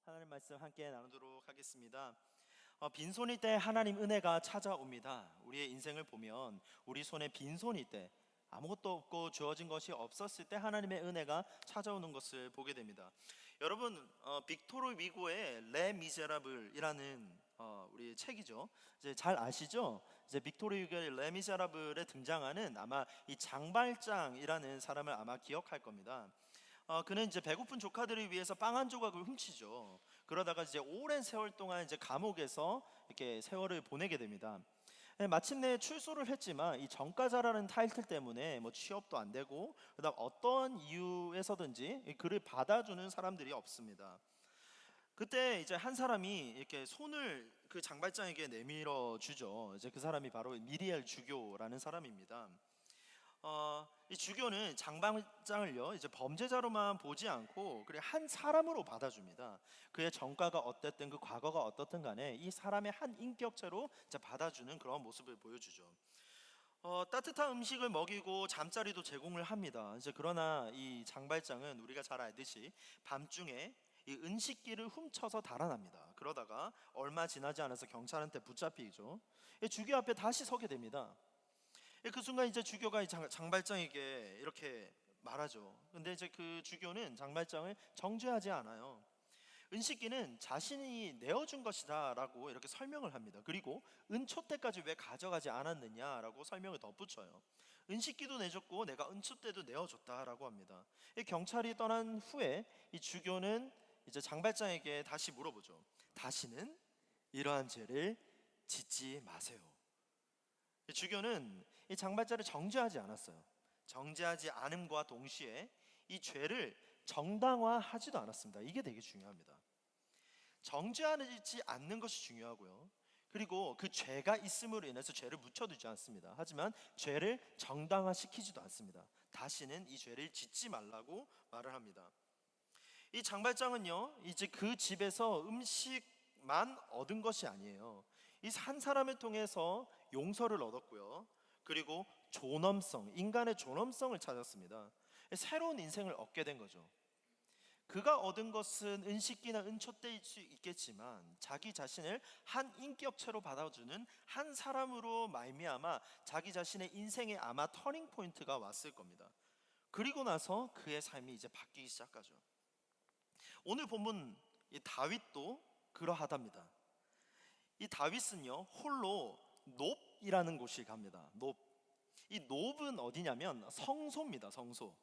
하나님 말씀 함께 나누도록 하겠습니다. 빈손일 때 하나님 은혜가 찾아옵니다. 우리의 인생을 보면 우리 손에 빈손일 때, 아무것도 없고 주어진 것이 없었을 때 하나님의 은혜가 찾아오는 것을 보게 됩니다. 여러분, 빅토르 위고의 레 미제라블이라는 우리 책이죠. 이제 잘 아시죠? 이제 빅토르 위고의 레 미제라블에 등장하는 아마 이 장발장이라는 사람을 아마 기억할 겁니다. 그는 이제 배고픈 조카들을 위해서 빵 한 조각을 훔치죠. 그러다가 이제 오랜 세월 동안 이제 감옥에서 이렇게 세월을 보내게 됩니다. 마침내 출소를 했지만 이 전과자라는 타이틀 때문에 뭐 취업도 안 되고, 그다음 어떤 이유에서든지 그를 받아주는 사람들이 없습니다. 그때 이제 한 사람이 이렇게 손을 그 장발장에게 내밀어 주죠. 이제 그 사람이 바로 미리엘 주교라는 사람입니다. 이 주교는 장발장을요 이제 범죄자로만 보지 않고 그래 한 사람으로 받아줍니다. 그의 전과가 어땠든 그 과거가 어떻든 간에 이 사람의 한 인격체로 이제 받아주는 그런 모습을 보여주죠. 따뜻한 음식을 먹이고 잠자리도 제공을 합니다. 이제 그러나 이 장발장은 우리가 잘 알듯이 밤중에 이 은식기를 훔쳐서 달아납니다. 그러다가 얼마 지나지 않아서 경찰한테 붙잡히죠. 이 주교 앞에 다시 서게 됩니다. 그 순간 이제 주교가 이 장발장에게 이렇게 말하죠. 근데 이제 그 주교는 장발장을 정죄하지 않아요. 은식기는 자신이 내어준 것이다라고 이렇게 설명을 합니다. 그리고 은촛대까지 왜 가져가지 않았느냐라고 설명을 덧붙여요. 은식기도 내줬고 내가 은촛대도 내어줬다라고 합니다. 이 경찰이 떠난 후에 이 주교는 이제 장발장에게 다시 물어보죠. 다시는 이러한 죄를 짓지 마세요. 주교는 이 장발자를 정죄하지 않았어요. 정죄하지 않음과 동시에 이 죄를 정당화하지도 않았습니다. 이게 되게 중요합니다. 정죄하지 않는 것이 중요하고요. 그리고 그 죄가 있음으로 인해서 죄를 묻혀두지 않습니다. 하지만 죄를 정당화시키지도 않습니다. 다시는 이 죄를 짓지 말라고 말을 합니다. 이 장발장은요 이제 그 집에서 음식만 얻은 것이 아니에요. 이 한 사람을 통해서 용서를 얻었고요. 그리고 존엄성, 인간의 존엄성을 찾았습니다. 새로운 인생을 얻게 된 거죠. 그가 얻은 것은 은식기나 은촛대일 수 있겠지만 자기 자신을 한 인격체로 받아주는 한 사람으로 말미암아 자기 자신의 인생에 아마 터닝 포인트가 왔을 겁니다. 그리고 나서 그의 삶이 이제 바뀌기 시작하죠. 오늘 본문 이 다윗도 그러하답니다. 이 다윗은요 홀로 놉이라는 곳을 갑니다. 놉. 이 놉은 어디냐면 성소입니다. 성소.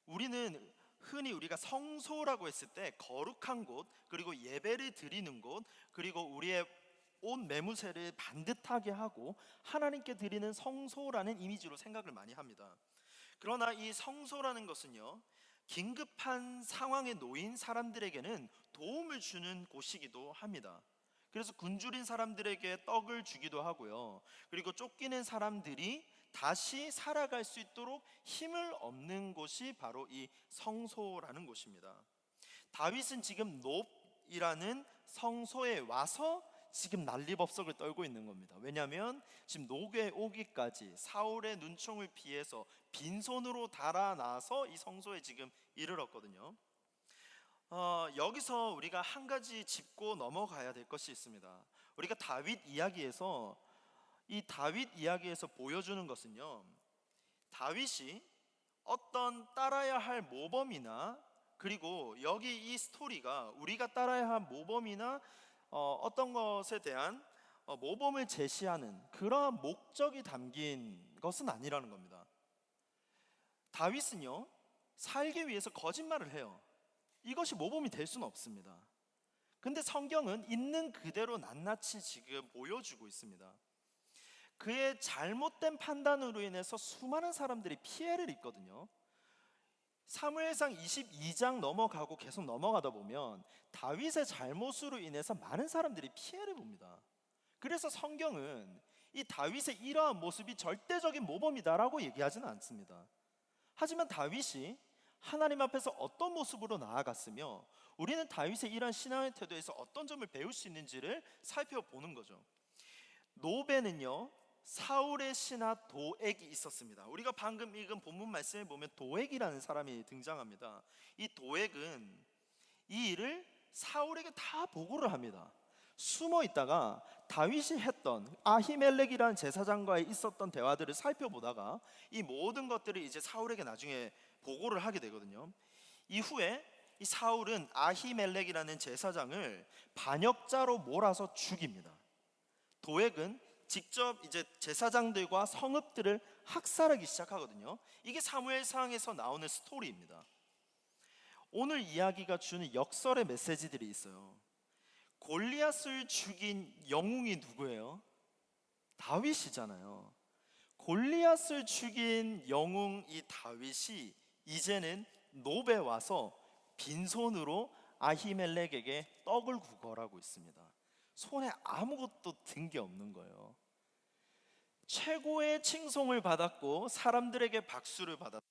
우리는 흔히 우리가 성소라고 했을 때 거룩한 곳, 그리고 예배를 드리는 곳, 그리고 우리의 온 매무새를 반듯하게 하고 하나님께 드리는 성소라는 이미지로 생각을 많이 합니다. 그러나 이 성소라는 것은요 긴급한 상황에 놓인 사람들에게는 도움을 주는 곳이기도 합니다. 그래서 굶주린 사람들에게 떡을 주기도 하고요. 그리고 쫓기는 사람들이 다시 살아갈 수 있도록 힘을 얻는 곳이 바로 이 성소라는 곳입니다. 다윗은 지금 놉이라는 성소에 와서 지금 난리법석을 떨고 있는 겁니다. 왜냐하면 지금 노에 오기까지 사울의 눈총을 피해서 빈손으로 달아나서 이 성소에 지금 이르렀거든요. 여기서 우리가 한 가지 짚고 넘어가야 될 것이 있습니다. 우리가 다윗 이야기에서 보여주는 것은요 다윗이 어떤 따라야 할 모범이나, 그리고 여기 이 스토리가 우리가 따라야 할 모범이나 어떤 것에 대한 모범을 제시하는 그러한 목적이 담긴 것은 아니라는 겁니다. 다윗은요 살기 위해서 거짓말을 해요. 이것이 모범이 될 수는 없습니다. 근데 성경은 있는 그대로 낱낱이 지금 보여주고 있습니다. 그의 잘못된 판단으로 인해서 수많은 사람들이 피해를 입거든요. 사무엘상 22장 넘어가고 계속 넘어가다 보면 다윗의 잘못으로 인해서 많은 사람들이 피해를 봅니다. 그래서 성경은 이 다윗의 이러한 모습이 절대적인 모범이다라고 얘기하지는 않습니다. 하지만 다윗이 하나님 앞에서 어떤 모습으로 나아갔으며 우리는 다윗의 이러한 신앙의 태도에서 어떤 점을 배울 수 있는지를 살펴보는 거죠. 노베는요 사울의 신하 도액이 있었습니다. 우리가 방금 읽은 본문 말씀에 보면 도액이라는 사람이 등장합니다. 이 도액은 이 일을 사울에게 다 보고를 합니다. 숨어 있다가 다윗이 했던 아히멜렉이라는 제사장과의 있었던 대화들을 살펴보다가 이 모든 것들을 이제 사울에게 나중에 보고를 하게 되거든요. 이후에 이 사울은 아히멜렉이라는 제사장을 반역자로 몰아서 죽입니다. 도액은 직접 이제 제사장들과 성읍들을 학살하기 시작하거든요. 이게 사무엘상에서 나오는 스토리입니다. 오늘 이야기가 주는 역설의 메시지들이 있어요. 골리앗을 죽인 영웅이 누구예요? 다윗이잖아요. 골리앗을 죽인 영웅 이 다윗이 이제는 노베 와서 빈손으로 아히멜렉에게 떡을 구걸하고 있습니다. 손에 아무것도 든 게 없는 거예요. 최고의 칭송을 받았고 사람들에게 박수를 받았고,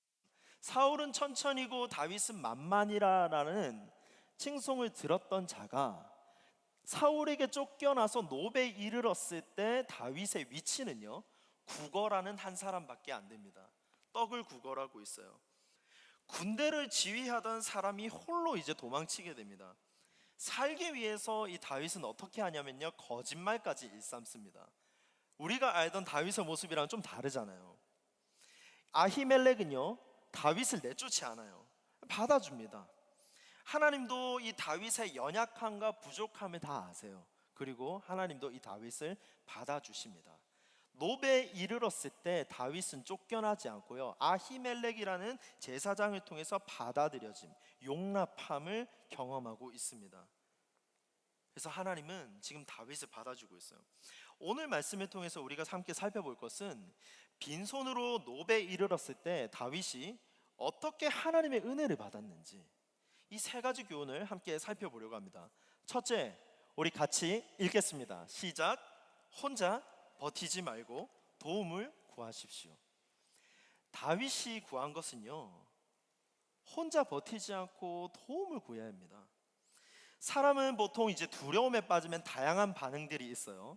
사울은 천천히고 다윗은 만만이라라는 칭송을 들었던 자가 사울에게 쫓겨나서 노베에 이르렀을 때 다윗의 위치는요, 구걸하는 한 사람밖에 안 됩니다. 떡을 구걸하고 있어요. 군대를 지휘하던 사람이 홀로 이제 도망치게 됩니다. 살기 위해서 이 다윗은 어떻게 하냐면요, 거짓말까지 일삼습니다. 우리가 알던 다윗의 모습이랑 좀 다르잖아요. 아히멜렉은요, 다윗을 내쫓지 않아요. 받아줍니다. 하나님도 이 다윗의 연약함과 부족함을 다 아세요. 그리고 하나님도 이 다윗을 받아주십니다. 노베에 이르렀을 때 다윗은 쫓겨나지 않고요, 아히멜렉이라는 제사장을 통해서 받아들여짐, 용납함을 경험하고 있습니다. 그래서 하나님은 지금 다윗을 받아주고 있어요. 오늘 말씀을 통해서 우리가 함께 살펴볼 것은 빈손으로 노베에 이르렀을 때 다윗이 어떻게 하나님의 은혜를 받았는지, 이 세 가지 교훈을 함께 살펴보려고 합니다. 첫째, 우리 같이 읽겠습니다. 시작. 혼자 버티지 말고 도움을 구하십시오. 다윗이 구한 것은요, 혼자 버티지 않고 도움을 구해야 합니다. 사람은 보통 이제 두려움에 빠지면 다양한 반응들이 있어요.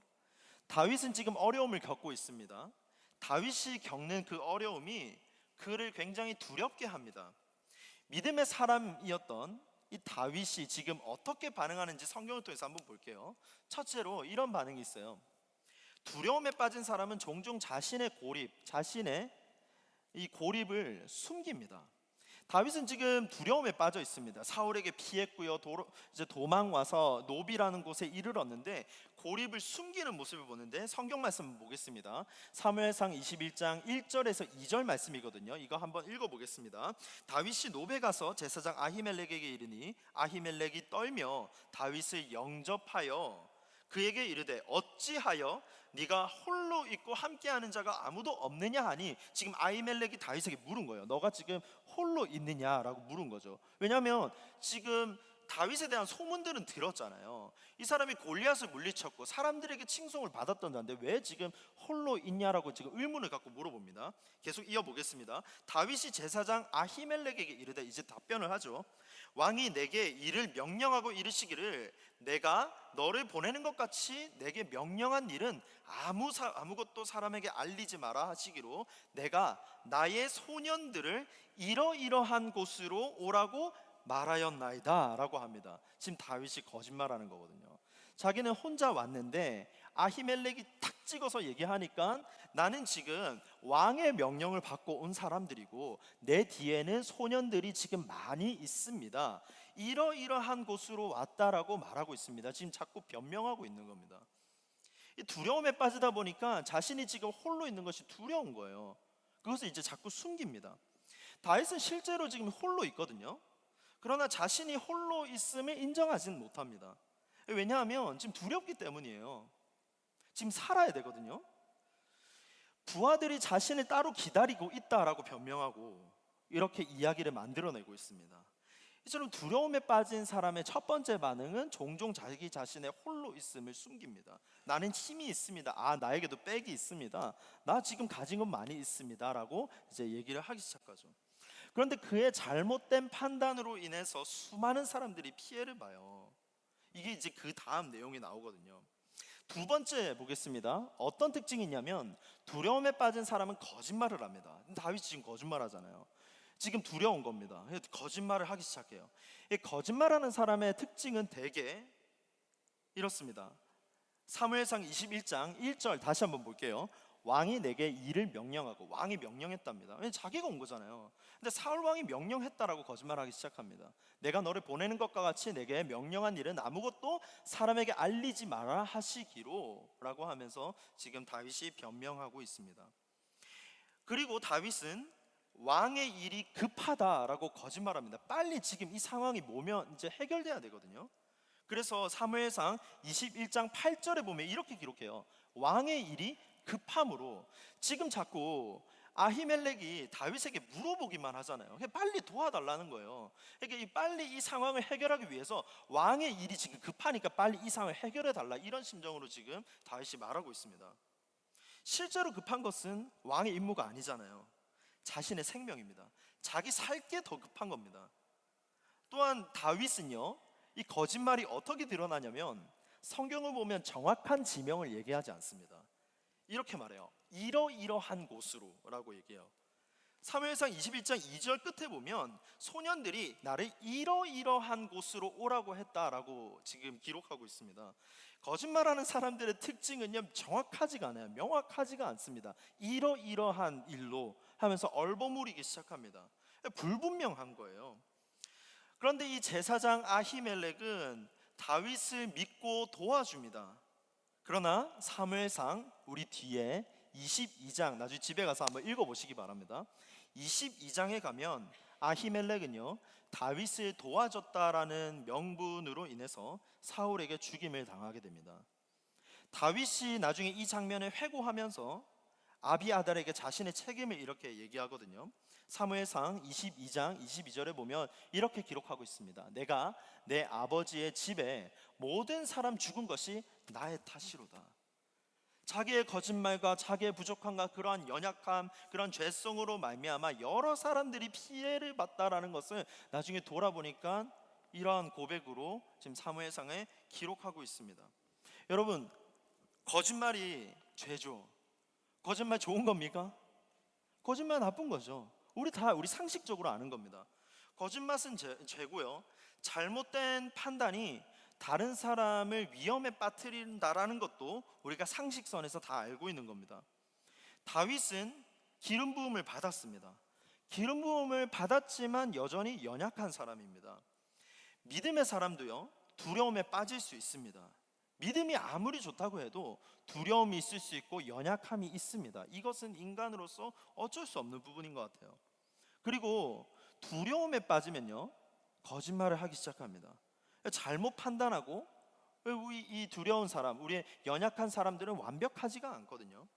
다윗은 지금 어려움을 겪고 있습니다. 다윗이 겪는 그 어려움이 그를 굉장히 두렵게 합니다. 믿음의 사람이었던 이 다윗이 지금 어떻게 반응하는지 성경을 통해서 한번 볼게요. 첫째로 이런 반응이 있어요. 두려움에 빠진 사람은 종종 자신의 이 고립을 숨깁니다. 다윗은 지금 두려움에 빠져 있습니다. 사울에게 피했고요, 이제 도망와서 노비라는 곳에 이르렀는데 고립을 숨기는 모습을 보는데, 성경 말씀 보겠습니다. 사무엘상 21장 1절에서 2절 말씀이거든요. 이거 한번 읽어보겠습니다. 다윗이 노베 가서 제사장 아히멜렉에게 이르니 아히멜렉이 떨며 다윗을 영접하여 그에게 이르되 어찌하여 네가 홀로 있고 함께하는 자가 아무도 없느냐 하니, 지금 아히멜렉이 다윗에게 물은 거예요. 너가 지금 홀로 있느냐라고 물은 거죠. 왜냐하면 지금 다윗에 대한 소문들은 들었잖아요. 이 사람이 골리앗을 물리쳤고 사람들에게 칭송을 받았던 자인데 왜 지금 홀로 있냐라고 지금 의문을 갖고 물어봅니다. 계속 이어보겠습니다. 다윗이 제사장 아히멜렉에게 이르되, 이제 답변을 하죠. 왕이 내게 이를 명령하고 이르시기를 내가 너를 보내는 것 같이 내게 명령한 일은 아무것도 사람에게 알리지 마라 하시기로 내가 나의 소년들을 이러이러한 곳으로 오라고 말하였나이다 라고 합니다. 지금 다윗이 거짓말하는 거거든요. 자기는 혼자 왔는데 아히멜렉이 탁 찍어서 얘기하니까 나는 지금 왕의 명령을 받고 온 사람들이고 내 뒤에는 소년들이 지금 많이 있습니다. 이러이러한 곳으로 왔다라고 말하고 있습니다. 지금 자꾸 변명하고 있는 겁니다. 이 두려움에 빠지다 보니까 자신이 지금 홀로 있는 것이 두려운 거예요. 그것을 이제 자꾸 숨깁니다. 다윗은 실제로 지금 홀로 있거든요. 그러나 자신이 홀로 있음을 인정하지는 못합니다. 왜냐하면 지금 두렵기 때문이에요. 지금 살아야 되거든요. 부하들이 자신을 따로 기다리고 있다라고 변명하고 이렇게 이야기를 만들어내고 있습니다. 이처럼 두려움에 빠진 사람의 첫 번째 반응은 종종 자기 자신의 홀로 있음을 숨깁니다. 나는 힘이 있습니다. 나에게도 백이 있습니다. 나 지금 가진 건 많이 있습니다 라고 이제 얘기를 하기 시작하죠. 그런데 그의 잘못된 판단으로 인해서 수많은 사람들이 피해를 봐요. 이게 이제 그 다음 내용이 나오거든요. 두 번째 보겠습니다. 어떤 특징이 있냐면 두려움에 빠진 사람은 거짓말을 합니다. 다윗이 지금 거짓말하잖아요. 지금 두려운 겁니다. 거짓말을 하기 시작해요. 이 거짓말하는 사람의 특징은 대개 이렇습니다. 사무엘상 21장 1절 다시 한번 볼게요. 왕이 내게 일을 명령하고, 왕이 명령했답니다. 왜냐면 자기가 온 거잖아요. 근데 사울 왕이 명령했다라고 거짓말하기 시작합니다. 내가 너를 보내는 것과 같이 내게 명령한 일은 아무것도 사람에게 알리지 마라 하시기로 라고 하면서 지금 다윗이 변명하고 있습니다. 그리고 다윗은 왕의 일이 급하다라고 거짓말합니다. 빨리 지금 이 상황이 뭐면 이제 해결돼야 되거든요. 그래서 사무엘상 21장 8절에 보면 이렇게 기록해요. 왕의 일이 급함으로. 지금 자꾸 아히멜렉이 다윗에게 물어보기만 하잖아요. 빨리 도와달라는 거예요. 그러니까 빨리 이 상황을 해결하기 위해서 왕의 일이 지금 급하니까 빨리 이 상황을 해결해 달라, 이런 심정으로 지금 다윗이 말하고 있습니다. 실제로 급한 것은 왕의 임무가 아니잖아요. 자신의 생명입니다. 자기 살 게 더 급한 겁니다. 또한 다윗은요, 이 거짓말이 어떻게 드러나냐면 성경을 보면 정확한 지명을 얘기하지 않습니다. 이렇게 말해요. 이러이러한 곳으로 라고 얘기해요. 사무엘상 21장 2절 끝에 보면 소년들이 나를 이러이러한 곳으로 오라고 했다라고 지금 기록하고 있습니다. 거짓말하는 사람들의 특징은요, 정확하지가 않아요. 명확하지가 않습니다. 이러이러한 일로 하면서 얼버무리기 시작합니다. 불분명한 거예요. 그런데 이 제사장 아히멜렉은 다윗을 믿고 도와줍니다. 그러나 사무엘상 우리 뒤에 22장, 나중에 집에 가서 한번 읽어보시기 바랍니다. 22장에 가면 아히멜렉은요, 다윗을 도와줬다라는 명분으로 인해서 사울에게 죽임을 당하게 됩니다. 다윗이 나중에 이 장면을 회고하면서 아비아달에게 자신의 책임을 이렇게 얘기하거든요. 사무엘상 22장 22절에 보면 이렇게 기록하고 있습니다. 내가 내 아버지의 집에 모든 사람 죽은 것이 나의 탓이로다. 자기의 거짓말과 자기의 부족함과 그러한 연약함, 그런 죄성으로 말미암아 여러 사람들이 피해를 봤다라는 것을 나중에 돌아보니까 이러한 고백으로 지금 사무엘상에 기록하고 있습니다. 여러분, 거짓말이 죄죠. 거짓말 좋은 겁니까? 거짓말 나쁜 거죠. 우리 상식적으로 아는 겁니다. 거짓말은 죄고요. 잘못된 판단이 다른 사람을 위험에 빠뜨린다라는 것도 우리가 상식선에서 다 알고 있는 겁니다. 다윗은 기름 부음을 받았습니다. 기름 부음을 받았지만 여전히 연약한 사람입니다. 믿음의 사람도요, 두려움에 빠질 수 있습니다. 믿음이 아무리 좋다고 해도 두려움이 있을 수 있고 연약함이 있습니다. 이것은 인간으로서 어쩔 수 없는 부분인 것 같아요. 그리고 두려움에 빠지면요, 거짓말을 하기 시작합니다. 잘못 판단하고, 이 두려운 사람, 우리의 연약한 사람들은 완벽하지가 않거든요.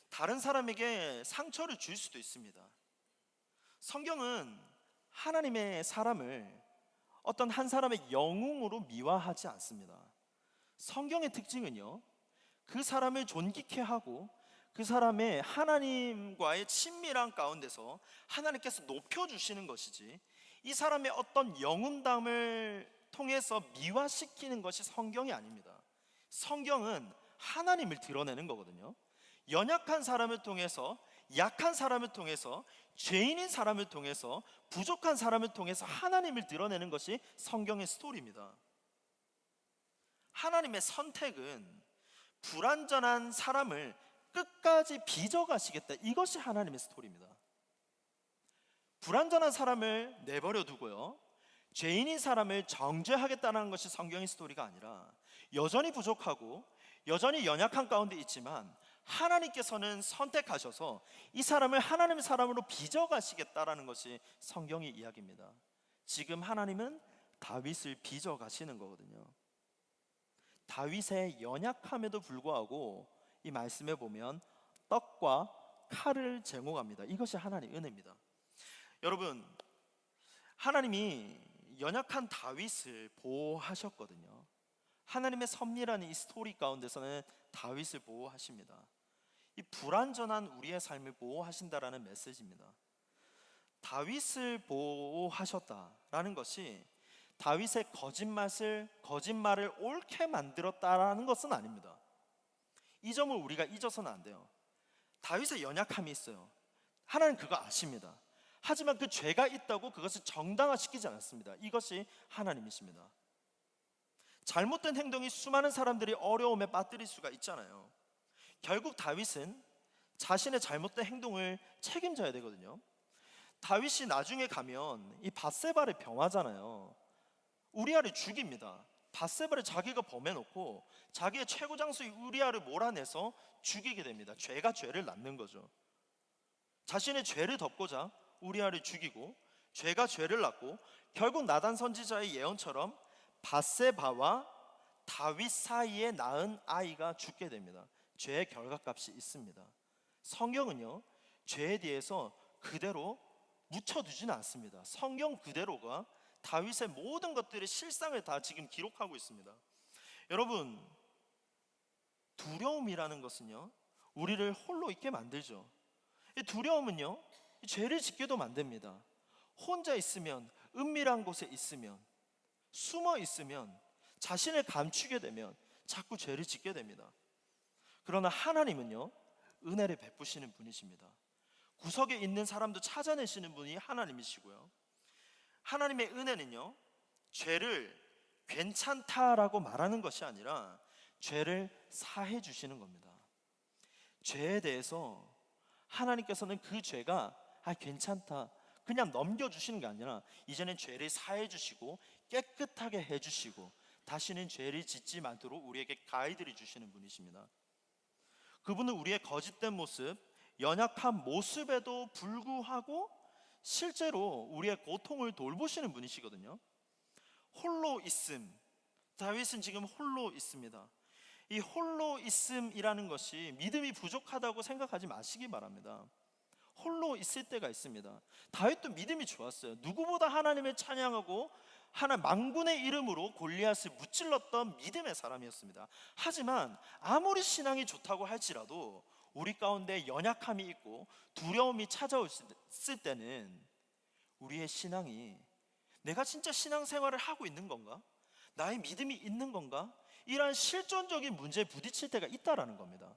다른 사람에게 상처를 줄 수도 있습니다. 성경은 하나님의 사람을 어떤 한 사람의 영웅으로 미화하지 않습니다. 성경의 특징은요, 그 사람을 존귀케 하고 그 사람의 하나님과의 친밀한 가운데서 하나님께서 높여주시는 것이지, 이 사람의 어떤 영웅담을 통해서 미화시키는 것이 성경이 아닙니다. 성경은 하나님을 드러내는 거거든요. 연약한 사람을 통해서, 약한 사람을 통해서, 죄인인 사람을 통해서, 부족한 사람을 통해서 하나님을 드러내는 것이 성경의 스토리입니다. 하나님의 선택은 불완전한 사람을 끝까지 빚어가시겠다, 이것이 하나님의 스토리입니다. 불완전한 사람을 내버려 두고요, 죄인인 사람을 정죄하겠다는 것이 성경의 스토리가 아니라, 여전히 부족하고 여전히 연약한 가운데 있지만 하나님께서는 선택하셔서 이 사람을 하나님의 사람으로 빚어가시겠다라는 것이 성경의 이야기입니다. 지금 하나님은 다윗을 빚어가시는 거거든요. 다윗의 연약함에도 불구하고 이 말씀에 보면 떡과 칼을 제공합니다. 이것이 하나님의 은혜입니다. 여러분, 하나님이 연약한 다윗을 보호하셨거든요. 하나님의 섭리라는 이 스토리 가운데서는 다윗을 보호하십니다. 이 불완전한 우리의 삶을 보호하신다라는 메시지입니다. 다윗을 보호하셨다라는 것이 다윗의 거짓말을 옳게 만들었다라는 것은 아닙니다. 이 점을 우리가 잊어서는 안 돼요. 다윗의 연약함이 있어요. 하나님 그거 아십니다. 하지만 그 죄가 있다고 그것을 정당화시키지 않았습니다. 이것이 하나님이십니다. 잘못된 행동이 수많은 사람들이 어려움에 빠뜨릴 수가 있잖아요. 결국 다윗은 자신의 잘못된 행동을 책임져야 되거든요. 다윗이 나중에 가면 이 밧세바를 병하잖아요. 우리아를 죽입니다. 밧세바를 자기가 범해놓고 자기의 최고 장수인 우리아를 몰아내서 죽이게 됩니다. 죄가 죄를 낳는 거죠. 자신의 죄를 덮고자 우리아를 죽이고 죄가 죄를 낳고 결국 나단 선지자의 예언처럼 밧세바와 다윗 사이에 낳은 아이가 죽게 됩니다. 죄의 결과값이 있습니다. 성경은요, 죄에 대해서 그대로 묻혀두지는 않습니다. 성경 그대로가 다윗의 모든 것들의 실상을 다 지금 기록하고 있습니다. 여러분, 두려움이라는 것은요, 우리를 홀로 있게 만들죠. 이 두려움은요, 죄를 짓게도 만듭니다. 혼자 있으면, 은밀한 곳에 있으면, 숨어 있으면, 자신을 감추게 되면 자꾸 죄를 짓게 됩니다. 그러나 하나님은요, 은혜를 베푸시는 분이십니다. 구석에 있는 사람도 찾아내시는 분이 하나님이시고요, 하나님의 은혜는요, 죄를 괜찮다라고 말하는 것이 아니라 죄를 사해 주시는 겁니다. 죄에 대해서 하나님께서는 그 죄가 괜찮다 그냥 넘겨주시는 게 아니라 이제는 죄를 사해 주시고 깨끗하게 해주시고 다시는 죄를 짓지 않도록 우리에게 가이드를 주시는 분이십니다. 그분은 우리의 거짓된 모습, 연약한 모습에도 불구하고 실제로 우리의 고통을 돌보시는 분이시거든요. 홀로 있음, 다윗은 지금 홀로 있습니다. 이 홀로 있음이라는 것이 믿음이 부족하다고 생각하지 마시기 바랍니다. 홀로 있을 때가 있습니다. 다윗도 믿음이 좋았어요. 누구보다 하나님을 찬양하고 하나님 만군의 이름으로 골리앗을 무찔렀던 믿음의 사람이었습니다. 하지만 아무리 신앙이 좋다고 할지라도 우리 가운데 연약함이 있고 두려움이 찾아왔을 때는 우리의 신앙이 내가 진짜 신앙생활을 하고 있는 건가? 나의 믿음이 있는 건가? 이러한 실존적인 문제에 부딪힐 때가 있다라는 겁니다.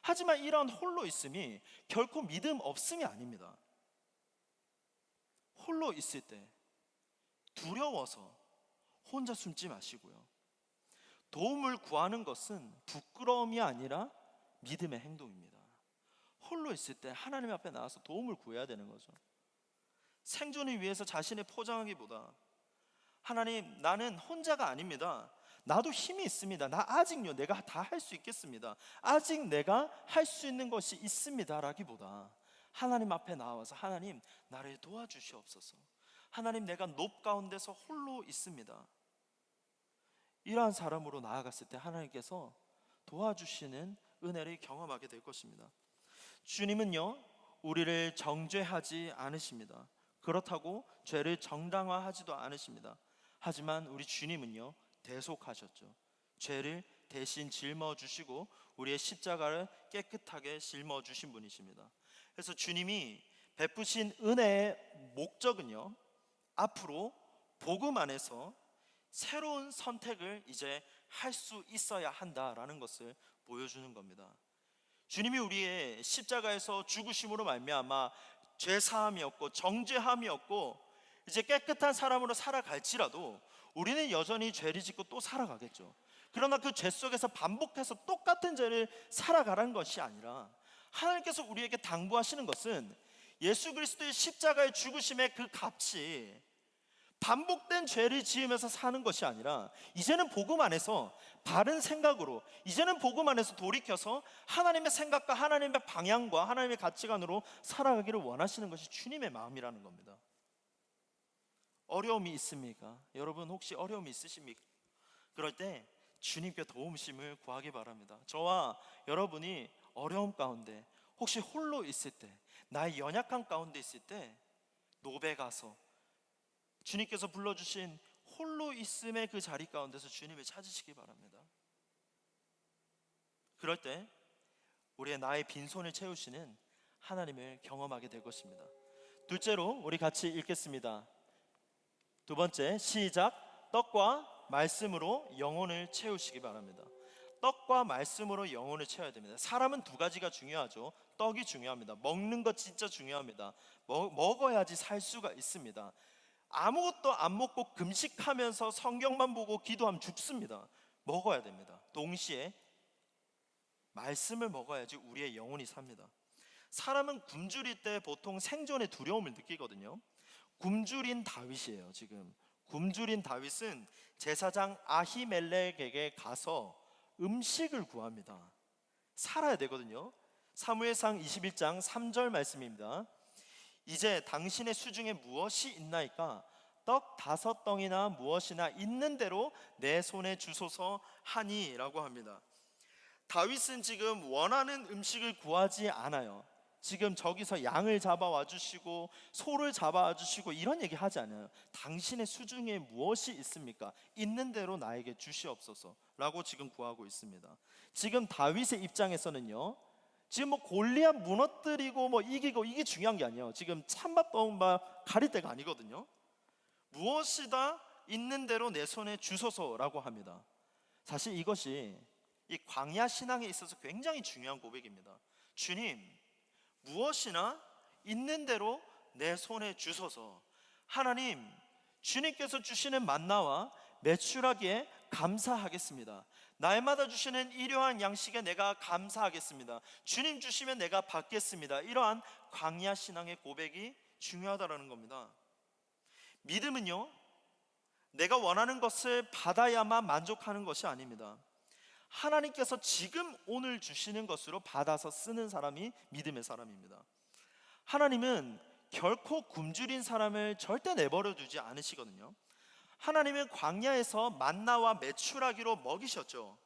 하지만 이러한 홀로 있음이 결코 믿음 없음이 아닙니다. 홀로 있을 때 두려워서 혼자 숨지 마시고요, 도움을 구하는 것은 부끄러움이 아니라 믿음의 행동입니다. 홀로 있을 때 하나님 앞에 나와서 도움을 구해야 되는 거죠. 생존을 위해서 자신을 포장하기보다 하나님, 나는 혼자가 아닙니다. 나도 힘이 있습니다. 나 아직요, 내가 다 할 수 있겠습니다. 아직 내가 할 수 있는 것이 있습니다 라기보다 하나님 앞에 나와서 하나님, 나를 도와주시옵소서. 하나님, 내가 높 가운데서 홀로 있습니다. 이러한 사람으로 나아갔을 때 하나님께서 도와주시는 은혜를 경험하게 될 것입니다. 주님은요, 우리를 정죄하지 않으십니다. 그렇다고 죄를 정당화하지도 않으십니다. 하지만 우리 주님은요, 대속하셨죠. 죄를 대신 짊어주시고 우리의 십자가를 깨끗하게 짊어주신 분이십니다. 그래서 주님이 베푸신 은혜의 목적은요, 앞으로 복음 안에서 새로운 선택을 이제 할 수 있어야 한다라는 것을 보여주는 겁니다. 주님이 우리의 십자가에서 죽으심으로 말미암아 죄사함이었고 정죄함이었고 이제 깨끗한 사람으로 살아갈지라도 우리는 여전히 죄를 짓고 또 살아가겠죠. 그러나 그 죄 속에서 반복해서 똑같은 죄를 살아가라는 것이 아니라 하나님께서 우리에게 당부하시는 것은 예수 그리스도의 십자가의 죽으심의 그 값이 반복된 죄를 지으면서 사는 것이 아니라 이제는 복음 안에서 바른 생각으로, 이제는 복음 안에서 돌이켜서 하나님의 생각과 하나님의 방향과 하나님의 가치관으로 살아가기를 원하시는 것이 주님의 마음이라는 겁니다. 어려움이 있습니까? 여러분, 혹시 어려움이 있으십니까? 그럴 때 주님께 도움심을 구하기 바랍니다. 저와 여러분이 어려움 가운데, 혹시 홀로 있을 때, 나의 연약한 가운데 있을 때 노베 가서 주님께서 불러주신 홀로 있음의 그 자리 가운데서 주님을 찾으시기 바랍니다. 그럴 때 우리의 나의 빈손을 채우시는 하나님을 경험하게 될 것입니다. 둘째로 우리 같이 읽겠습니다. 두 번째, 시작. 떡과 말씀으로 영혼을 채우시기 바랍니다. 떡과 말씀으로 영혼을 채워야 됩니다. 사람은 두 가지가 중요하죠. 떡이 중요합니다. 먹는 것 진짜 중요합니다. 먹어야지 살 수가 있습니다. 아무것도 안 먹고 금식하면서 성경만 보고 기도하면 죽습니다. 먹어야 됩니다. 동시에 말씀을 먹어야지 우리의 영혼이 삽니다. 사람은 굶주릴 때 보통 생존의 두려움을 느끼거든요. 굶주린 다윗이에요. 지금 굶주린 다윗은 제사장 아히멜렉에게 가서 음식을 구합니다. 살아야 되거든요. 사무엘상 21장 3절 말씀입니다. 이제 당신의 수중에 무엇이 있나이까? 떡 5덩이나 무엇이나 있는 대로 내 손에 주소서 하니라고 합니다. 다윗은 지금 원하는 음식을 구하지 않아요. 지금 저기서 양을 잡아와 주시고 소를 잡아와 주시고 이런 얘기 하지 않아요. 당신의 수중에 무엇이 있습니까? 있는 대로 나에게 주시옵소서 라고 지금 구하고 있습니다. 지금 다윗의 입장에서는요, 지금 뭐 골리앗 무너뜨리고 뭐 이기고 이게 중요한 게 아니에요. 지금 찬밥 떡밥 가릴 때가 아니거든요. 무엇이다 있는 대로 내 손에 주소서라고 합니다. 사실 이것이 이 광야 신앙에 있어서 굉장히 중요한 고백입니다. 주님, 무엇이나 있는 대로 내 손에 주소서. 하나님, 주님께서 주시는 만나와 메추라기에 감사하겠습니다. 날마다 주시는 일용할 양식에 내가 감사하겠습니다. 주님 주시면 내가 받겠습니다. 이러한 광야 신앙의 고백이 중요하다라는 겁니다. 믿음은요, 내가 원하는 것을 받아야만 만족하는 것이 아닙니다. 하나님께서 지금 오늘 주시는 것으로 받아서 쓰는 사람이 믿음의 사람입니다. 하나님은 결코 굶주린 사람을 절대 내버려 두지 않으시거든요. 하나님은 광야에서 만나와 메추라기로 먹이셨죠.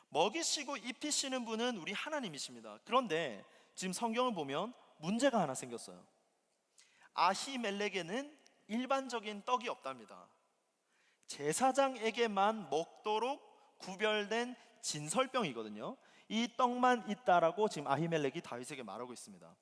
먹이시고 입히시는 분은 우리 하나님이십니다. 그런데 지금 성경을 보면 문제가 하나 생겼어요. 아히멜렉에는 일반적인 떡이 없답니다. 제사장에게만 먹도록 구별된 진설병이거든요. 이 떡만 있다라고 지금 아히멜렉이 다윗에게 말하고 있습니다.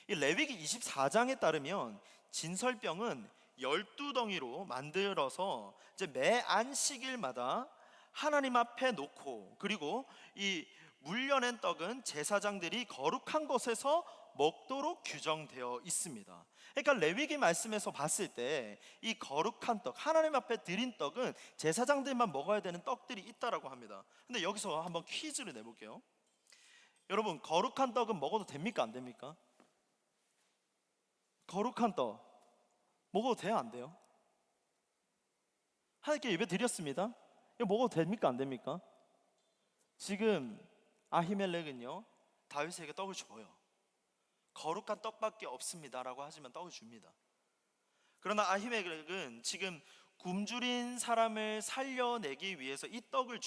이 레위기 24장에 따르면 진설병은 12덩이로 만들어서 이제 매 안식일마다 하나님 앞에 놓고, 그리고 이 물려낸 떡은 제사장들이 거룩한 곳에서 먹도록 규정되어 있습니다. 그러니까 레위기 말씀에서 봤을 때 이 거룩한 떡, 하나님 앞에 드린 떡은 제사장들만 먹어야 되는 떡들이 있다라고 합니다. 근데 여기서 한번 퀴즈를 내볼게요. 여러분, 거룩한 떡은 먹어도 됩니까? 안 됩니까? 거룩한 떡 먹어도 돼요? 안 돼요? 하나님께 예배 드렸습니다. 이거 먹어도 됩니까? 안 됩니까? 지금 아히멜렉은요, 다윗에게 떡을 줘요. 거룩한 떡밖에 없습니다라고 하지만 떡을 줍니다. 그러나 아히멜렉은 지금 굶주린 사람을 살려내기 위해서 이 떡을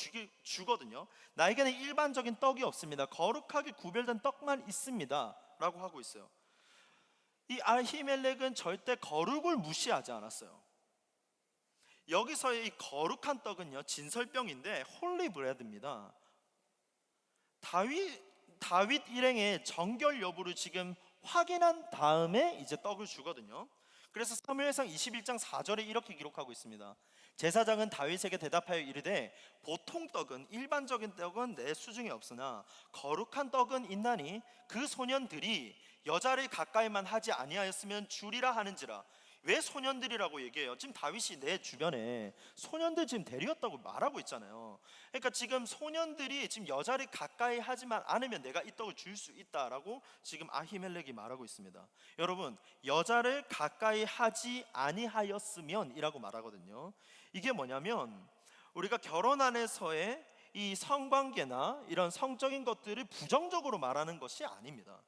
주거든요. 나에게는 일반적인 떡이 없습니다. 거룩하게 구별된 떡만 있습니다 라고 하고 있어요. 이 아히멜렉은 절대 거룩을 무시하지 않았어요. 여기서의 이 거룩한 떡은요, 진설병인데 홀리 브레드입니다. 다윗 일행의 정결 여부를 지금 확인한 다음에 이제 떡을 주거든요. 그래서 사무엘상 21장 4절에 이렇게 기록하고 있습니다. 제사장은 다윗에게 대답하여 이르되 보통 떡은, 일반적인 떡은 내 수중에 없으나 거룩한 떡은 있나니 그 소년들이 여자를 가까이만 하지 아니하였으면 주리라 하는지라. 왜 소년들이라고 얘기해요? 지금 다윗이 내 주변에 소년들 지금 데리었다고 말하고 있잖아요. 그러니까 지금 소년들이 지금 여자를 가까이 하지만 않으면 내가 이 떡을 줄 수 있다라고 지금 아히멜렉이 말하고 있습니다. 여러분, 여자를 가까이 하지 아니하였으면 이라고 말하거든요. 이게 뭐냐면 우리가 결혼 안에서의 이 성관계나 이런 성적인 것들을 부정적으로 말하는 것이 아닙니다.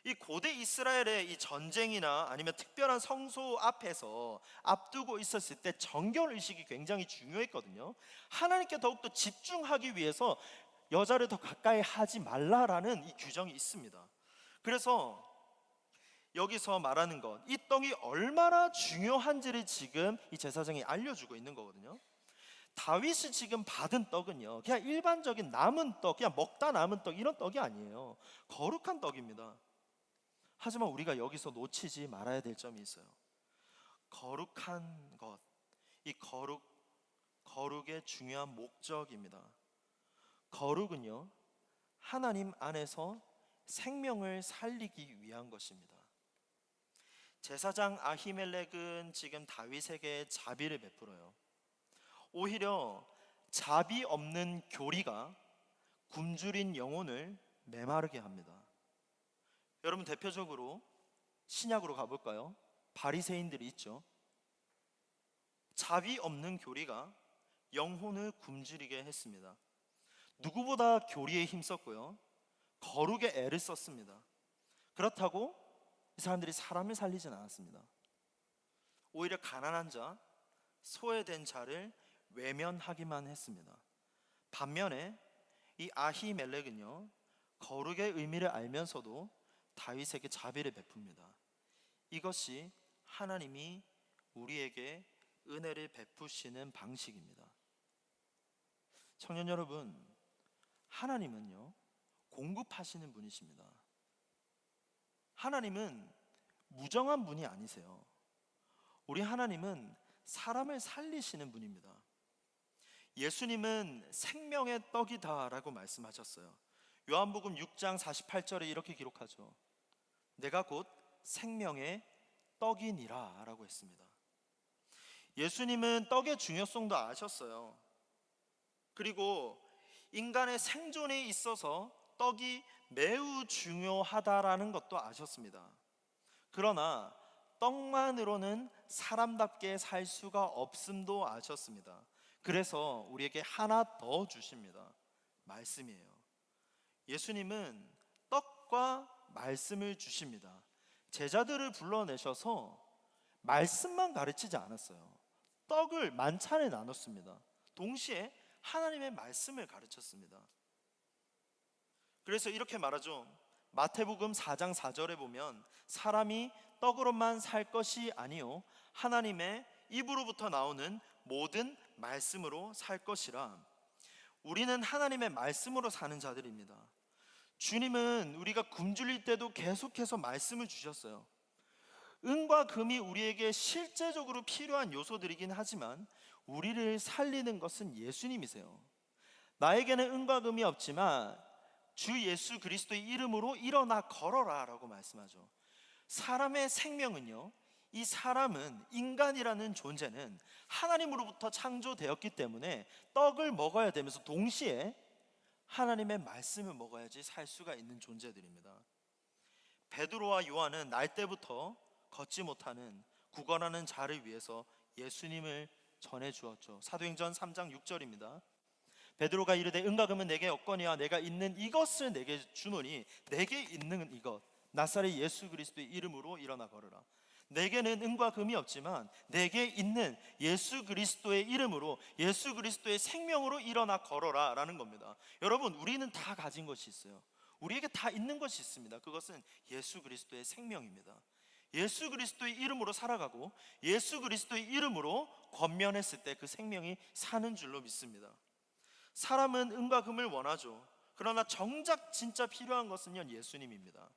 이 고대 이스라엘의 이 전쟁이나 아니면 특별한 성소 앞에서 앞두고 있었을 때 정결 의식이 굉장히 중요했거든요. 하나님께 더욱더 집중하기 위해서 여자를 더 가까이 하지 말라라는 이 규정이 있습니다. 그래서 여기서 말하는 것, 이 떡이 얼마나 중요한지를 지금 이 제사장이 알려주고 있는 거거든요. 다윗이 지금 받은 떡은요, 그냥 일반적인 남은 떡, 그냥 먹다 남은 떡, 이런 떡이 아니에요. 거룩한 떡입니다. 하지만 우리가 여기서 놓치지 말아야 될 점이 있어요. 거룩한 것, 이 거룩의 중요한 목적입니다. 거룩은요, 하나님 안에서 생명을 살리기 위한 것입니다. 제사장 아히멜렉은 지금 다윗에게 자비를 베풀어요. 오히려 자비 없는 교리가 굶주린 영혼을 메마르게 합니다. 여러분, 대표적으로 신약으로 가볼까요? 바리새인들이 있죠. 자비 없는 교리가 영혼을 굶주리게 했습니다. 누구보다 교리에 힘썼고요, 거룩에 애를 썼습니다. 그렇다고 이 사람들이 사람을 살리진 않았습니다. 오히려 가난한 자, 소외된 자를 외면하기만 했습니다. 반면에 이 아히멜렉은요, 거룩의 의미를 알면서도 다윗에게 자비를 베풉니다. 이것이 하나님이 우리에게 은혜를 베푸시는 방식입니다. 청년 여러분, 하나님은요, 공급하시는 분이십니다. 하나님은 무정한 분이 아니세요. 우리 하나님은 사람을 살리시는 분입니다. 예수님은 생명의 떡이다 라고 말씀하셨어요. 요한복음 6장 48절에 이렇게 기록하죠. 내가 곧 생명의 떡이니라 라고 했습니다. 예수님은 떡의 중요성도 아셨어요. 그리고 인간의 생존에 있어서 떡이 매우 중요하다라는 것도 아셨습니다. 그러나 떡만으로는 사람답게 살 수가 없음도 아셨습니다. 그래서 우리에게 하나 더 주십니다. 말씀이에요. 예수님은 떡과 말씀을 주십니다. 제자들을 불러내셔서 말씀만 가르치지 않았어요. 떡을 만찬에 나눴습니다. 동시에 하나님의 말씀을 가르쳤습니다. 그래서 이렇게 말하죠. 마태복음 4장 4절에 보면 사람이 떡으로만 살 것이 아니요 하나님의 입으로부터 나오는 모든 말씀으로 살 것이라. 우리는 하나님의 말씀으로 사는 자들입니다. 주님은 우리가 굶주릴 때도 계속해서 말씀을 주셨어요. 은과 금이 우리에게 실제적으로 필요한 요소들이긴 하지만 우리를 살리는 것은 예수님이세요. 나에게는 은과 금이 없지만 주 예수 그리스도의 이름으로 일어나 걸어라 라고 말씀하죠. 사람의 생명은요, 이 사람은, 인간이라는 존재는 하나님으로부터 창조되었기 때문에 떡을 먹어야 되면서 동시에 하나님의 말씀을 먹어야지 살 수가 있는 존재들입니다. 베드로와 요한은 날 때부터 걷지 못하는 구걸하는 자를 위해서 예수님을 전해 주었죠. 사도행전 3장 6절입니다. 베드로가 이르되 은과 금은 내게 없거니와 내가 있는 이것을 내게 주노니 내게 있는 이것 나사렛 예수 그리스도의 이름으로 일어나 걸으라. 내게는 은과 금이 없지만 내게 있는 예수 그리스도의 이름으로, 예수 그리스도의 생명으로 일어나 걸어라 라는 겁니다. 여러분, 우리는 다 가진 것이 있어요. 우리에게 다 있는 것이 있습니다. 그것은 예수 그리스도의 생명입니다. 예수 그리스도의 이름으로 살아가고 예수 그리스도의 이름으로 권면했을 때 그 생명이 사는 줄로 믿습니다. 사람은 은과 금을 원하죠. 그러나 정작 진짜 필요한 것은요, 예수님입니다.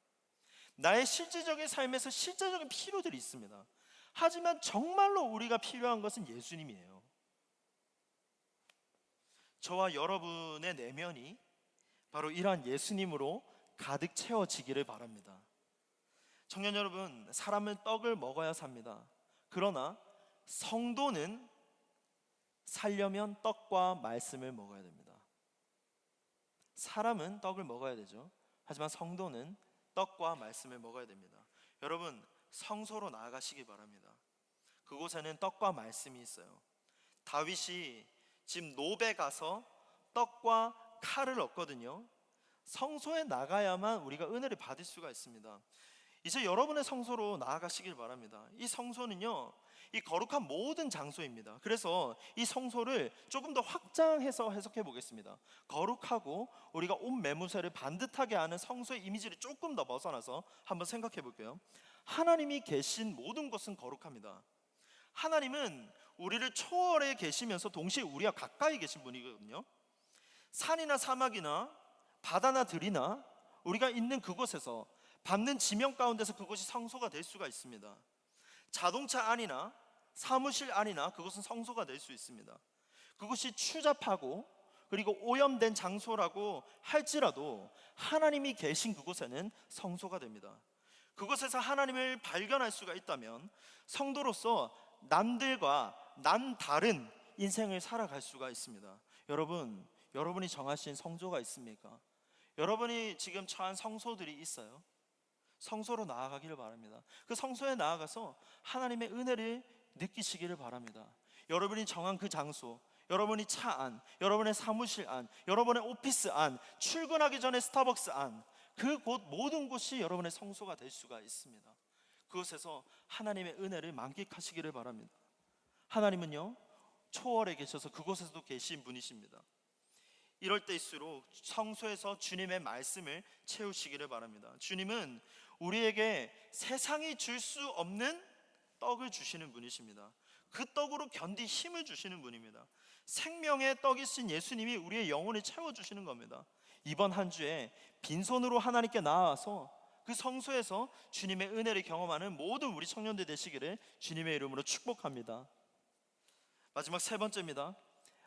나의 실제적인 삶에서 실제적인 필요들이 있습니다. 하지만 정말로 우리가 필요한 것은 예수님이에요. 저와 여러분의 내면이 바로 이러한 예수님으로 가득 채워지기를 바랍니다. 청년 여러분, 사람은 떡을 먹어야 삽니다. 그러나 성도는 살려면 떡과 말씀을 먹어야 됩니다. 사람은 떡을 먹어야 되죠. 하지만 성도는 떡과 말씀을 먹어야 됩니다. 여러분, 성소로 나아가시기 바랍니다. 그곳에는 떡과 말씀이 있어요. 다윗이 지금 노베 가서 떡과 칼을 얻거든요. 성소에 나가야만 우리가 은혜를 받을 수가 있습니다. 이제 여러분의 성소로 나아가시길 바랍니다. 이 성소는요, 이 거룩한 모든 장소입니다. 그래서 이 성소를 조금 더 확장해서 해석해 보겠습니다. 거룩하고 우리가 옷 매무새를 반듯하게 하는 성소의 이미지를 조금 더 벗어나서 한번 생각해 볼게요. 하나님이 계신 모든 곳은 거룩합니다. 하나님은 우리를 초월해 계시면서 동시에 우리와 가까이 계신 분이거든요. 산이나 사막이나 바다나 들이나 우리가 있는 그곳에서 받는 지명 가운데서 그것이 성소가 될 수가 있습니다. 자동차 안이나 사무실 안이나 그것은 성소가 될 수 있습니다. 그것이 추잡하고 그리고 오염된 장소라고 할지라도 하나님이 계신 그곳에는 성소가 됩니다. 그곳에서 하나님을 발견할 수가 있다면 성도로서 남들과 남다른 인생을 살아갈 수가 있습니다. 여러분, 여러분이 정하신 성소가 있습니까? 여러분이 지금 처한 성소들이 있어요. 성소로 나아가기를 바랍니다. 그 성소에 나아가서 하나님의 은혜를 느끼시기를 바랍니다. 여러분이 정한 그 장소, 여러분이 차 안, 여러분의 사무실 안, 여러분의 오피스 안, 출근하기 전에 스타벅스 안, 그곳 모든 곳이 여러분의 성소가 될 수가 있습니다. 그곳에서 하나님의 은혜를 만끽하시기를 바랍니다. 하나님은요, 초월에 계셔서 그곳에서도 계신 분이십니다. 이럴 때일수록 성소에서 주님의 말씀을 채우시기를 바랍니다. 주님은 우리에게 세상이 줄 수 없는 떡을 주시는 분이십니다. 그 떡으로 견디 힘을 주시는 분입니다. 생명의 떡이신 예수님이 우리의 영혼을 채워주시는 겁니다. 이번 한 주에 빈손으로 하나님께 나아와서 그 성소에서 주님의 은혜를 경험하는 모든 우리 청년들 되시기를 주님의 이름으로 축복합니다. 마지막 세 번째입니다.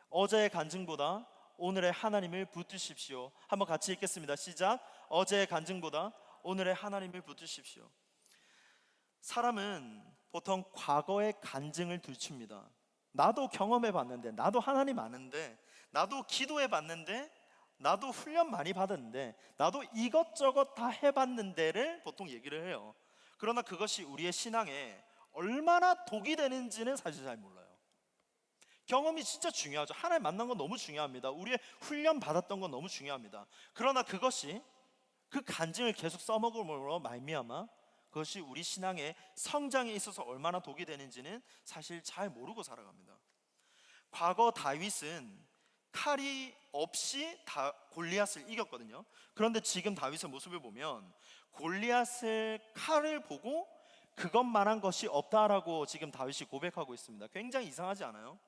어제의 간증보다 오늘의 하나님을 붙드십시오. 한번 같이 읽겠습니다. 시작. 어제의 간증보다 오늘의 하나님을 붙드십시오. 사람은 보통 과거의 간증을 들춥니다. 나도 경험해 봤는데, 나도 하나님 아는데, 나도 기도해 봤는데, 나도 훈련 많이 받았는데, 나도 이것저것 다 해봤는데를 보통 얘기를 해요. 그러나 그것이 우리의 신앙에 얼마나 독이 되는지는 사실 잘 몰라요. 경험이 진짜 중요하죠. 하나님 만난 건 너무 중요합니다. 우리의 훈련 받았던 건 너무 중요합니다. 그러나 그것이 그 간증을 계속 써먹음으로 말미암아 그것이 우리 신앙의 성장에 있어서 얼마나 독이 되는지는 사실 잘 모르고 살아갑니다. 과거 다윗은 칼이 없이 골리앗을 이겼거든요. 그런데 지금 다윗의 모습을 보면 골리앗을 칼을 보고 그것만한 것이 없다라고 지금 다윗이 고백하고 있습니다. 굉장히 이상하지 않아요?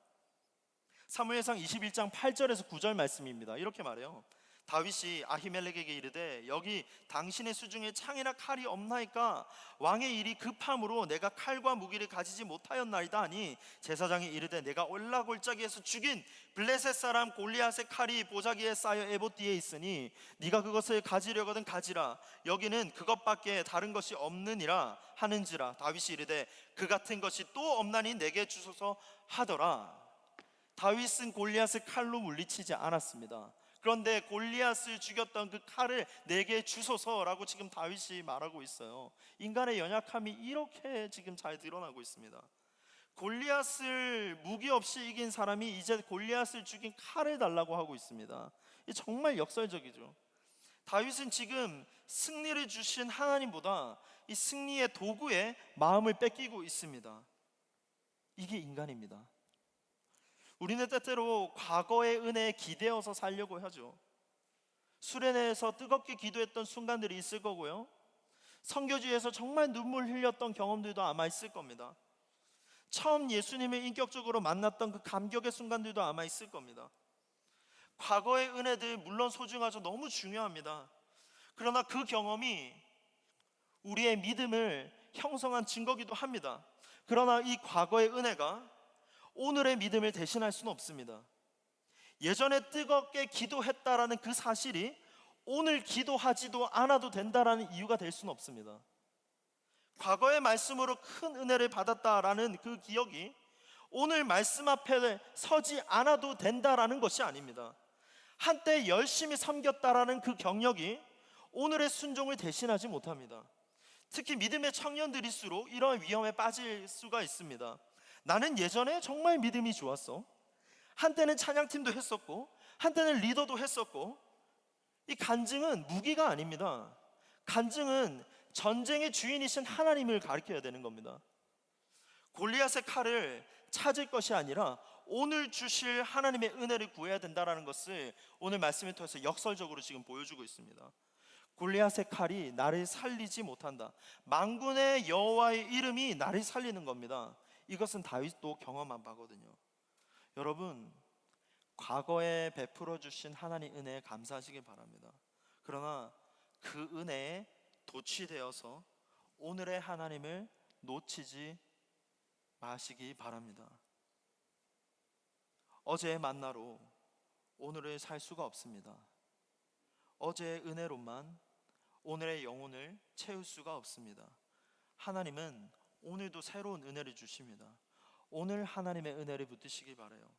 사무엘상 21장 8절에서 9절 말씀입니다. 이렇게 말해요. 다윗이 아히멜렉에게 이르되 여기 당신의 수중에 창이나 칼이 없나이까? 왕의 일이 급함으로 내가 칼과 무기를 가지지 못하였나이다 하니 제사장이 이르되 내가 올라골짜기에서 죽인 블레셋 사람 골리앗의 칼이 보자기에 쌓여 에봇 뒤에 있으니 네가 그것을 가지려거든 가지라. 여기는 그것밖에 다른 것이 없느니라 하는지라. 다윗이 이르되 그 같은 것이 또 없나니 내게 주소서 하더라. 다윗은 골리앗을 칼로 물리치지 않았습니다. 그런데 골리앗을 죽였던 그 칼을 내게 주소서라고 지금 다윗이 말하고 있어요. 인간의 연약함이 이렇게 지금 잘 드러나고 있습니다. 골리앗을 무기 없이 이긴 사람이 이제 골리앗을 죽인 칼을 달라고 하고 있습니다. 이 정말 역설적이죠. 다윗은 지금 승리를 주신 하나님보다 이 승리의 도구에 마음을 뺏기고 있습니다. 이게 인간입니다. 우리는 때때로 과거의 은혜에 기대어서 살려고 하죠. 수련회에서 뜨겁게 기도했던 순간들이 있을 거고요. 선교지에서 정말 눈물 흘렸던 경험들도 아마 있을 겁니다. 처음 예수님을 인격적으로 만났던 그 감격의 순간들도 아마 있을 겁니다. 과거의 은혜들 물론 소중하죠. 너무 중요합니다. 그러나 그 경험이 우리의 믿음을 형성한 증거기도 합니다. 그러나 이 과거의 은혜가 오늘의 믿음을 대신할 수는 없습니다. 예전에 뜨겁게 기도했다라는 그 사실이 오늘 기도하지도 않아도 된다라는 이유가 될 수는 없습니다. 과거의 말씀으로 큰 은혜를 받았다라는 그 기억이 오늘 말씀 앞에 서지 않아도 된다라는 것이 아닙니다. 한때 열심히 섬겼다라는 그 경력이 오늘의 순종을 대신하지 못합니다. 특히 믿음의 청년들일수록 이런 위험에 빠질 수가 있습니다. 나는 예전에 정말 믿음이 좋았어. 한때는 찬양팀도 했었고 한때는 리더도 했었고. 이 간증은 무기가 아닙니다. 간증은 전쟁의 주인이신 하나님을 가리켜야 되는 겁니다. 골리앗의 칼을 찾을 것이 아니라 오늘 주실 하나님의 은혜를 구해야 된다는 것을 오늘 말씀을 통해서 역설적으로 지금 보여주고 있습니다. 골리앗의 칼이 나를 살리지 못한다. 만군의 여호와의 이름이 나를 살리는 겁니다. 이것은 다윗도 경험한 바거든요. 여러분, 과거에 베풀어 주신 하나님 은혜에 감사하시길 바랍니다. 그러나 그 은혜에 도취되어서 오늘의 하나님을 놓치지 마시기 바랍니다. 어제의 만나로 오늘을 살 수가 없습니다. 어제의 은혜로만 오늘의 영혼을 채울 수가 없습니다. 하나님은 오늘도 새로운 은혜를 주십니다. 오늘 하나님의 은혜를 붙드시기 바라요.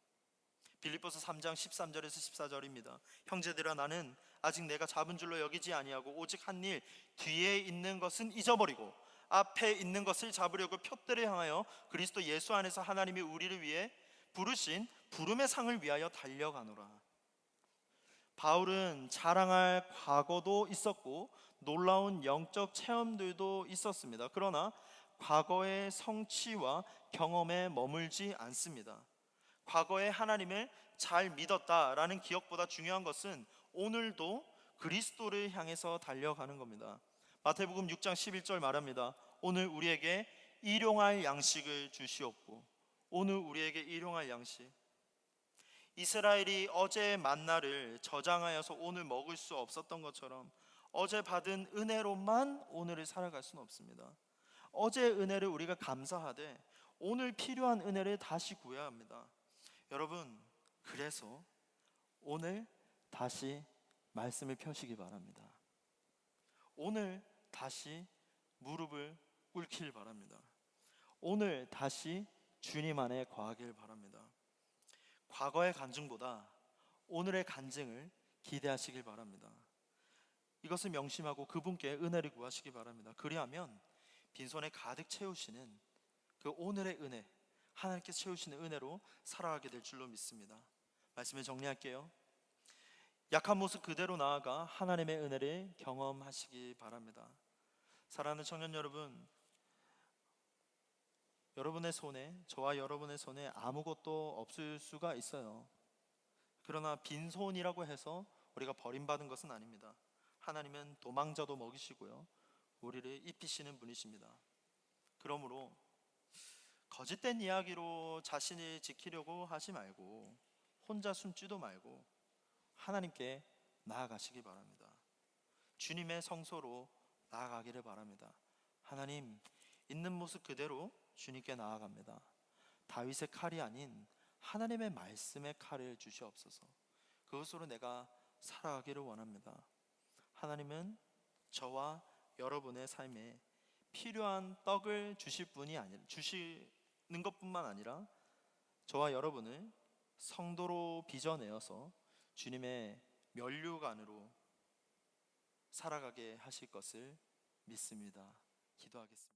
빌립보서 3장 13절에서 14절입니다. 형제들아, 나는 아직 내가 잡은 줄로 여기지 아니하고 오직 한 일, 뒤에 있는 것은 잊어버리고 앞에 있는 것을 잡으려고 표대를 향하여 그리스도 예수 안에서 하나님이 우리를 위해 부르신 부름의 상을 위하여 달려가노라. 바울은 자랑할 과거도 있었고 놀라운 영적 체험들도 있었습니다. 그러나 과거의 성취와 경험에 머물지 않습니다. 과거에 하나님을 잘 믿었다라는 기억보다 중요한 것은 오늘도 그리스도를 향해서 달려가는 겁니다. 마태복음 6장 11절 말합니다. 오늘 우리에게 일용할 양식을 주시옵고. 오늘 우리에게 일용할 양식. 이스라엘이 어제의 만나를 저장하여서 오늘 먹을 수 없었던 것처럼 어제 받은 은혜로만 오늘을 살아갈 수는 없습니다. 어제의 은혜를 우리가 감사하되 오늘 필요한 은혜를 다시 구해야 합니다. 여러분, 그래서 오늘 다시 말씀을 펴시기 바랍니다. 오늘 다시 무릎을 꿇길 바랍니다. 오늘 다시 주님 안에 거하길 바랍니다. 과거의 간증보다 오늘의 간증을 기대하시길 바랍니다. 이것을 명심하고 그분께 은혜를 구하시기 바랍니다. 그리하면 빈손에 가득 채우시는 그 오늘의 은혜, 하나님께 채우시는 은혜로 살아가게 될 줄로 믿습니다. 말씀을 정리할게요. 약한 모습 그대로 나아가 하나님의 은혜를 경험하시기 바랍니다. 사랑하는 청년 여러분, 여러분의 손에, 저와 여러분의 손에 아무것도 없을 수가 있어요. 그러나 빈손이라고 해서 우리가 버림받은 것은 아닙니다. 하나님은 도망자도 먹이시고요, 우리를 입히시는 분이십니다. 그러므로 거짓된 이야기로 자신을 지키려고 하지 말고 혼자 숨지도 말고 하나님께 나아가시기 바랍니다. 주님의 성소로 나아가기를 바랍니다. 하나님, 있는 모습 그대로 주님께 나아갑니다. 다윗의 칼이 아닌 하나님의 말씀의 칼을 주시옵소서. 그것으로 내가 살아가기를 원합니다. 하나님은 저와 여러분의 삶에 필요한 떡을 주시는 것뿐만 아니라 저와 여러분을 성도로 빚어내어서 주님의 면류관으로 살아가게 하실 것을 믿습니다. 기도하겠습니다.